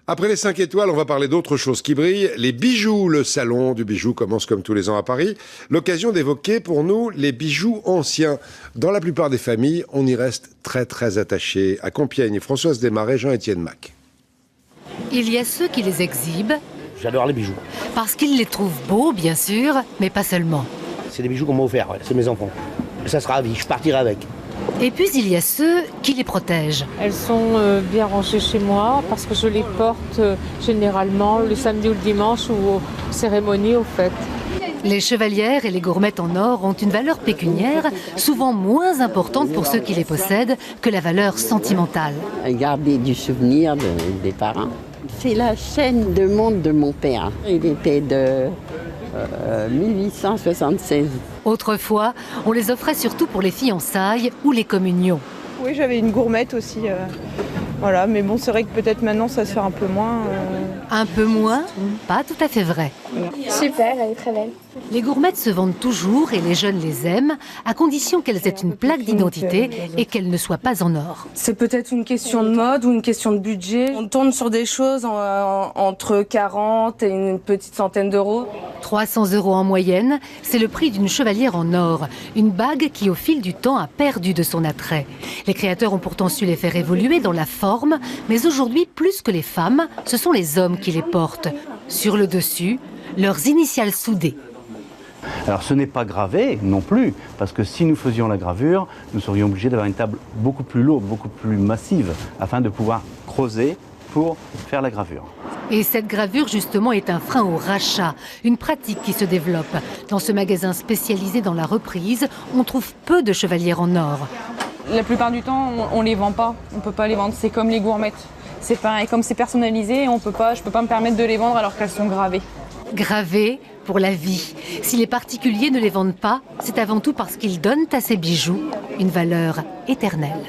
Après les 5 étoiles, on va parler d'autre chose qui brille. Les bijoux, le salon du bijou commence comme tous les ans à Paris. L'occasion d'évoquer pour nous les bijoux anciens. Dans la plupart des familles, on y reste très très attaché. À Compiègne, Françoise Desmarais, Jean-Étienne Mac. Il y a ceux qui les exhibent. J'adore les bijoux. Parce qu'ils les trouvent beaux, bien sûr, mais pas seulement. C'est des bijoux qu'on m'a offert, c'est mes enfants. Ça sera à vie, je partirai avec. Et puis il y a ceux qui les protègent. Elles sont bien rangées chez moi parce que je les porte généralement le samedi ou le dimanche ou aux cérémonies, aux fêtes. Les chevalières et les gourmettes en or ont une valeur pécuniaire souvent moins importante pour ceux qui les possèdent que la valeur sentimentale. Garder du souvenir des parents. C'est la chaîne de montre de mon père. Il était de 1876. Autrefois, on les offrait surtout pour les fiançailles ou les communions. Oui, j'avais une gourmette aussi. Voilà, mais bon, c'est vrai que peut-être maintenant ça se fait un peu moins. Un peu moins, pas tout à fait vrai. Super, elle est très belle. Les gourmettes se vendent toujours et les jeunes les aiment, à condition qu'elles aient une plaque d'identité et qu'elles ne soient pas en or. C'est peut-être une question de mode ou une question de budget. On tourne sur des choses entre 40 et une petite centaine d'euros. 300 € en moyenne, c'est le prix d'une chevalière en or. Une bague qui, au fil du temps, a perdu de son attrait. Les créateurs ont pourtant su les faire évoluer dans la forme, mais aujourd'hui, plus que les femmes, ce sont les hommes qui les portent. Sur le dessus, leurs initiales soudées. Alors ce n'est pas gravé non plus, parce que si nous faisions la gravure, nous serions obligés d'avoir une table beaucoup plus lourde, beaucoup plus massive, afin de pouvoir creuser pour faire la gravure. Et cette gravure, justement, est un frein au rachat, une pratique qui se développe. Dans ce magasin spécialisé dans la reprise, on trouve peu de chevalières en or. La plupart du temps, on les vend pas. On peut pas les vendre. C'est comme les gourmettes. C'est pareil, comme c'est personnalisé, je peux pas me permettre de les vendre alors qu'elles sont gravées. Gravées pour la vie. Si les particuliers ne les vendent pas, c'est avant tout parce qu'ils donnent à ces bijoux une valeur éternelle.